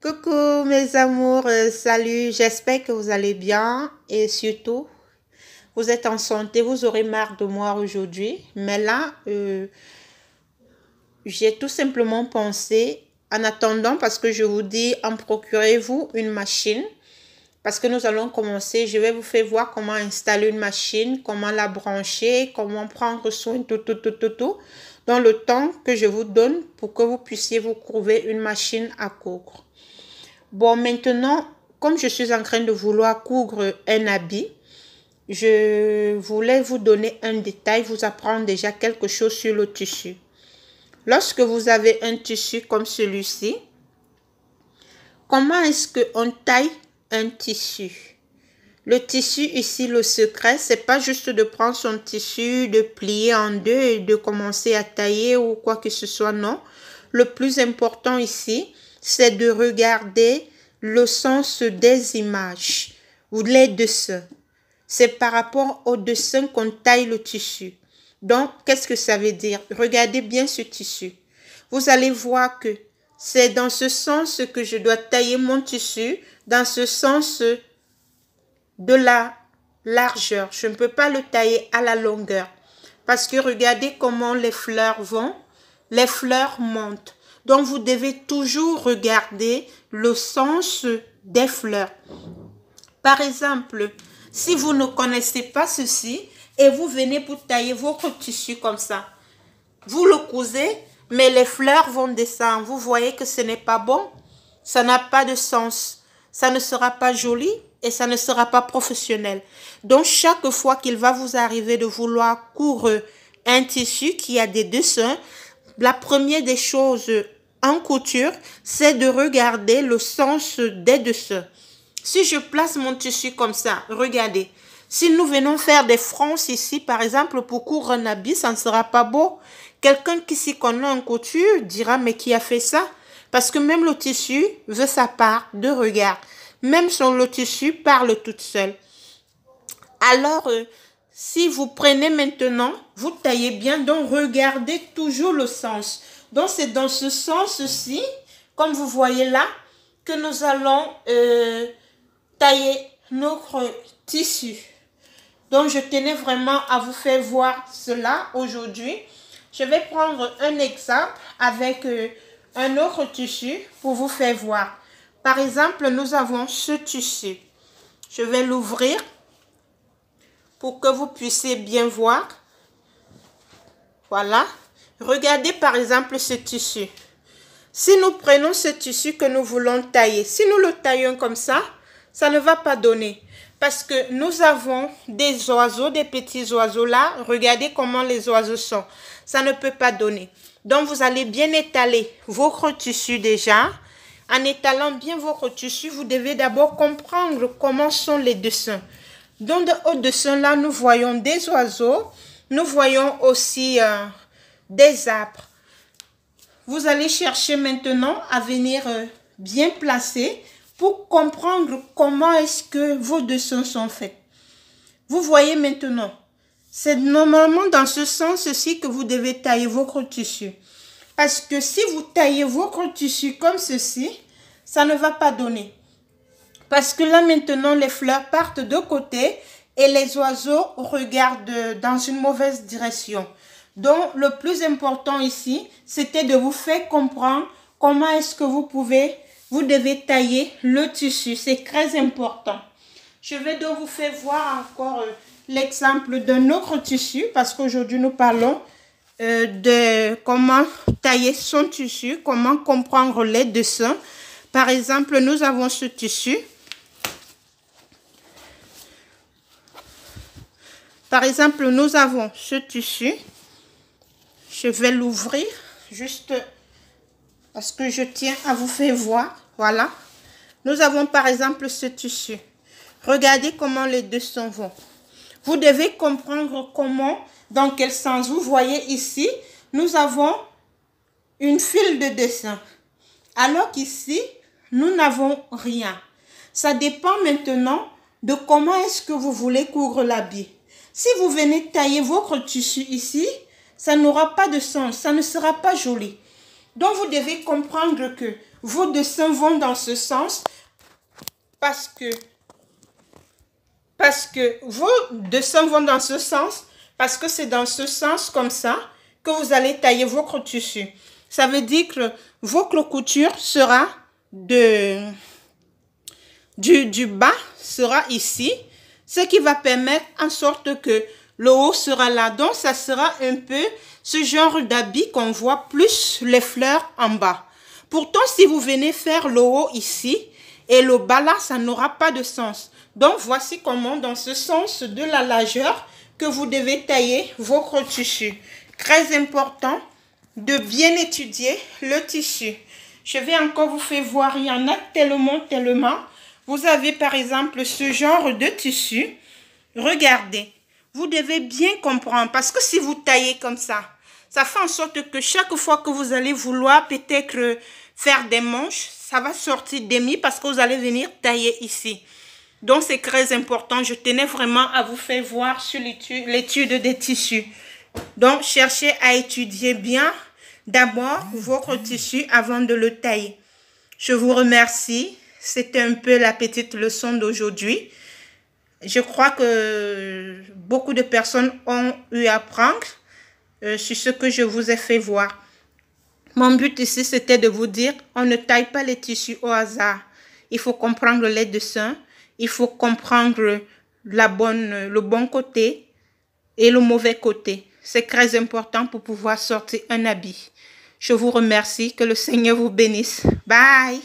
Coucou mes amours, salut, j'espère que vous allez bien et surtout vous êtes en santé, vous aurez marre de moi aujourd'hui. Mais là, j'ai tout simplement pensé, en attendant, parce que je vous dis, en procurez-vous une machine. Parce que nous allons commencer, je vais vous faire voir comment installer une machine, comment la brancher, comment prendre soin, tout. Dans le temps que je vous donne pour que vous puissiez vous trouver une machine à coudre. Bon, maintenant, comme je suis en train de vouloir coudre un habit, je voulais vous donner un détail, vous apprendre déjà quelque chose sur le tissu. Lorsque vous avez un tissu comme celui-ci, comment est-ce qu'on taille un tissu? Le tissu ici, le secret, c'est pas juste de prendre son tissu, de plier en deux et de commencer à tailler ou quoi que ce soit, non. Le plus important ici, c'est de regarder le sens des images ou les dessins. C'est par rapport au dessin qu'on taille le tissu. Donc, qu'est-ce que ça veut dire? Regardez bien ce tissu. Vous allez voir que c'est dans ce sens que je dois tailler mon tissu, dans ce sens de la largeur. Je ne peux pas le tailler à la longueur. Parce que regardez comment les fleurs vont. Les fleurs montent. Donc, vous devez toujours regarder le sens des fleurs. Par exemple, si vous ne connaissez pas ceci et vous venez pour tailler votre tissu comme ça, vous le cousez, mais les fleurs vont descendre. Vous voyez que ce n'est pas bon. Ça n'a pas de sens. Ça ne sera pas joli et ça ne sera pas professionnel. Donc, chaque fois qu'il va vous arriver de vouloir coudre un tissu qui a des dessins, la première des choses en couture, c'est de regarder le sens des dessins. Si je place mon tissu comme ça, regardez. Si nous venons faire des fronces ici, par exemple, pour coudre un habit, ça ne sera pas beau. Quelqu'un qui s'y connaît en couture dira, mais qui a fait ça? Parce que même le tissu veut sa part de regard. Même le tissu parle toute seule. Alors, si vous prenez maintenant, vous taillez bien, donc regardez toujours le sens. Donc, c'est dans ce sens-ci, comme vous voyez là, que nous allons tailler notre tissu. Donc, je tenais vraiment à vous faire voir cela aujourd'hui. Je vais prendre un exemple avec un autre tissu pour vous faire voir. Par exemple, nous avons ce tissu. Je vais l'ouvrir pour que vous puissiez bien voir. Voilà. Regardez par exemple ce tissu. Si nous prenons ce tissu que nous voulons tailler, si nous le taillons comme ça ne va pas donner. Parce que nous avons des oiseaux, des petits oiseaux là. Regardez comment les oiseaux sont. Ça ne peut pas donner. Donc, vous allez bien étaler votre tissu déjà. En étalant bien votre tissu, vous devez d'abord comprendre comment sont les dessins. Donc, au dessin là, nous voyons des oiseaux. Nous voyons aussi des arbres. Vous allez chercher maintenant à venir bien placer pour comprendre comment est-ce que vos dessins sont faits. Vous voyez maintenant, c'est normalement dans ce sens-ci que vous devez tailler votre tissu. Parce que si vous taillez votre tissu comme ceci, ça ne va pas donner. Parce que là maintenant, les fleurs partent de côté et les oiseaux regardent dans une mauvaise direction. Donc, le plus important ici, c'était de vous faire comprendre comment est-ce que vous devez tailler le tissu. C'est très important. Je vais donc vous faire voir encore l'exemple d'un autre tissu parce qu'aujourd'hui, nous parlons de comment tailler son tissu, comment comprendre les dessins. Par exemple, nous avons ce tissu. Par exemple, nous avons ce tissu. Je vais l'ouvrir juste parce que je tiens à vous faire voir. Voilà. Nous avons par exemple ce tissu. Regardez comment les dessins vont. Vous devez comprendre comment, dans quel sens. Vous voyez ici, nous avons une file de dessin. Alors qu'ici, nous n'avons rien. Ça dépend maintenant de comment est-ce que vous voulez coudre l'habit. Si vous venez tailler votre tissu ici, ça n'aura pas de sens, ça ne sera pas joli. Donc, vous devez comprendre que vos dessins vont dans ce sens parce que vos dessins vont dans ce sens parce que c'est dans ce sens comme ça que vous allez tailler votre tissu. Ça veut dire que votre couture sera du bas sera ici, ce qui va permettre en sorte que le haut sera là. Donc, ça sera un peu ce genre d'habit qu'on voit plus les fleurs en bas. Pourtant, si vous venez faire le haut ici et le bas là, ça n'aura pas de sens. Donc, voici comment, dans ce sens de la largeur, que vous devez tailler votre tissu. Très important de bien étudier le tissu. Je vais encore vous faire voir, il y en a tellement. Vous avez par exemple ce genre de tissu. Regardez, vous devez bien comprendre parce que si vous taillez comme ça fait en sorte que chaque fois que vous allez vouloir peut-être faire des manches, ça va sortir demi parce que vous allez venir tailler ici. Donc, c'est très important. Je tenais vraiment à vous faire voir sur l'étude des tissus. Donc, cherchez à étudier bien d'abord votre tissu avant de le tailler. Je vous remercie. C'était un peu la petite leçon d'aujourd'hui. Je crois que beaucoup de personnes ont eu à apprendre sur ce que je vous ai fait voir. Mon but ici, c'était de vous dire, on ne taille pas les tissus au hasard. Il faut comprendre les dessins. Il faut comprendre le bon côté et le mauvais côté. C'est très important pour pouvoir sortir un habit. Je vous remercie. Que le Seigneur vous bénisse. Bye.